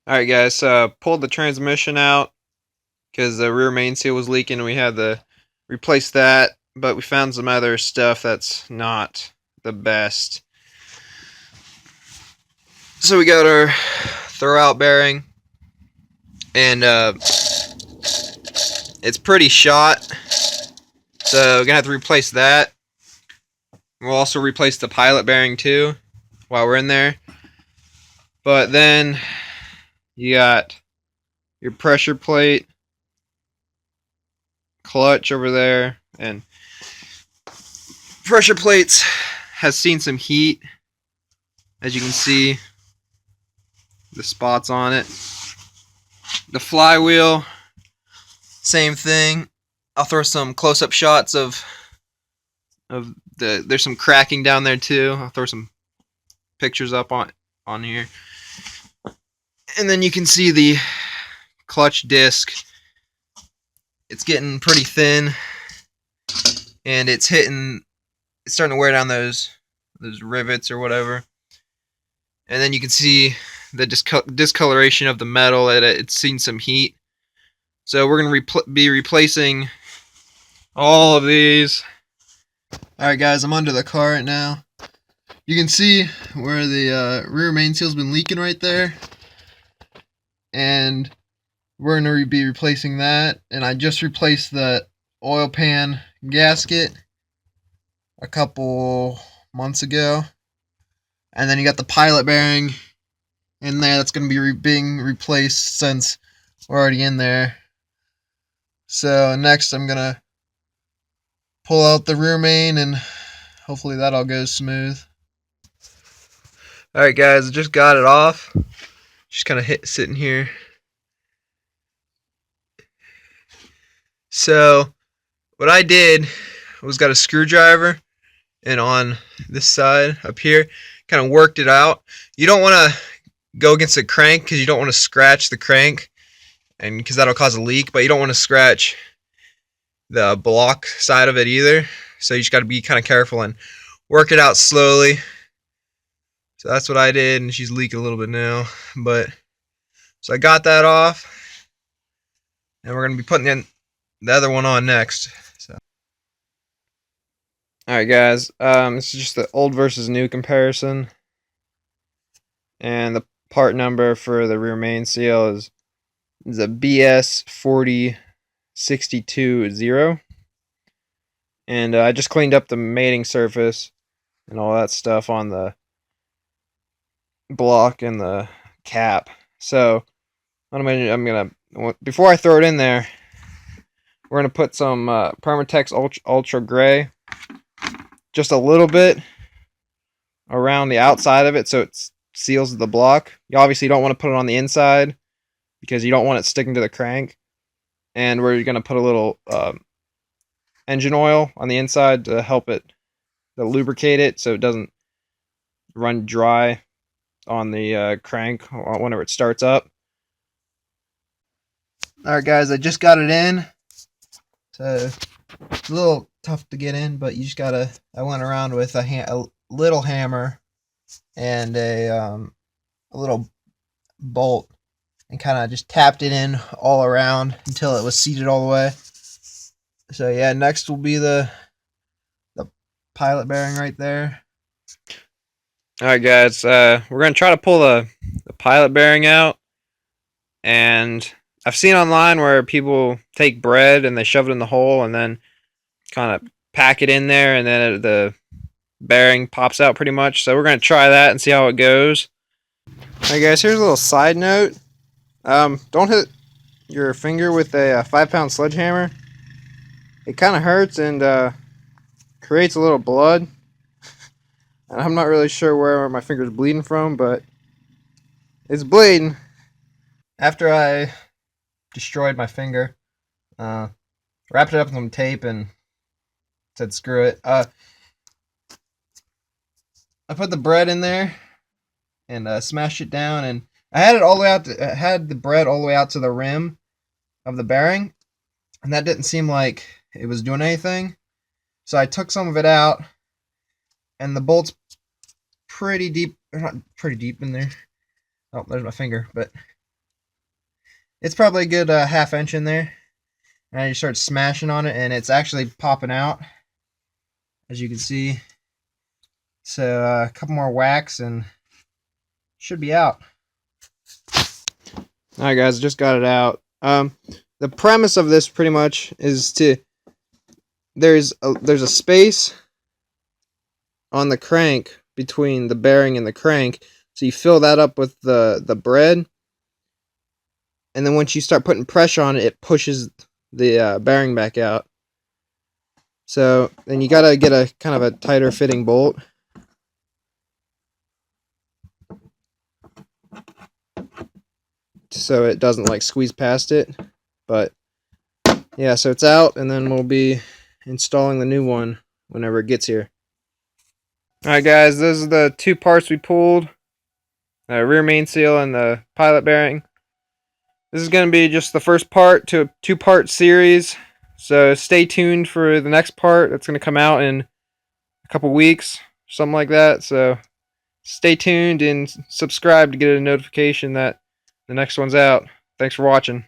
Alright guys, pulled the transmission out because the rear main seal was leaking and we had to replace that, but we found some other stuff that's not the best. So we got our throwout bearing, and it's pretty shot, so we're gonna have to replace that. We'll also replace the pilot bearing too while we're in there. But then you got your pressure plate, clutch over there, and pressure plates has seen some heat, as you can see the spots on it. The flywheel, same thing. I'll throw some close-up shots of there's some cracking down there too. I'll throw some pictures up on here. And then you can see the clutch disc. It's getting pretty thin, and it's starting to wear down those rivets or whatever. And then you can see the discoloration of the metal. It's seen some heat. So we're going to be replacing all of these. Alright guys, I'm under the car right now. You can see where the rear main seal's been leaking right there. And we're going to be replacing that. And I just replaced the oil pan gasket a couple months ago. And then you got the pilot bearing in there that's going to be being replaced since we're already in there. So next I'm going to pull out the rear main and hopefully that all goes smooth. Alright guys, I just got it off. Just kind of sitting here. So what I did was got a screwdriver, and on this side up here kind of worked it out. You don't want to go against the crank because you don't want to scratch the crank, and because that'll cause a leak, but you don't want to scratch the block side of it either. So you just got to be kind of careful and work it out slowly. So that's what I did, and she's leaking a little bit now. But so I got that off, and we're going to be putting the other one on next. So. Alright guys, this is just the old versus new comparison. And the part number for the rear main seal is a BS 40620. And I just cleaned up the mating surface and all that stuff on the block and the cap. So I'm gonna before I throw it in there, we're gonna put some Permatex Ultra Gray, just a little bit around the outside of it so it seals the block. You obviously don't want to put it on the inside because you don't want it sticking to the crank. And we're gonna put a little engine oil on the inside to help it, to lubricate it so it doesn't run dry on the crank whenever it starts up. Alright guys, I just got it in. So it's a little tough to get in, but you just gotta, I went around with a little hammer and a little bolt and kind of just tapped it in all around until it was seated all the way. So yeah, next will be the pilot bearing right there. Alright guys, we're going to try to pull the pilot bearing out, and I've seen online where people take bread and they shove it in the hole and then kind of pack it in there, and then the bearing pops out pretty much. So we're going to try that and see how it goes. Alright guys, here's a little side note. Don't hit your finger with a 5-pound sledgehammer. It kind of hurts and creates a little blood. And I'm not really sure where my finger's bleeding from, but it's bleeding. After I destroyed my finger, wrapped it up with some tape and said screw it. I put the bread in there and smashed it down, and I had it all the way out. I had the bread all the way out to the rim of the bearing, and that didn't seem like it was doing anything. So I took some of it out, and the bolt's pretty deep. Not pretty deep in there. Oh, there's my finger, but It's probably a good ½ inch in there. And you start smashing on it, and it's actually popping out, as you can see. So a couple more whacks and should be out. Alright guys, just got it out. The premise of this pretty much is there's a space on the crank between the bearing and the crank, so you fill that up with the bread, and then once you start putting pressure on it, it pushes the bearing back out. So then you gotta get a kind of a tighter fitting bolt. So it doesn't like squeeze past it. But yeah, so it's out, and then we'll be installing the new one whenever it gets here. Alright guys, those are the two parts we pulled. The rear main seal and the pilot bearing. This is going to be just the first part to a two-part series. So stay tuned for the next part. That's going to come out in a couple weeks, something like that. So stay tuned and subscribe to get a notification that the next one's out. Thanks for watching.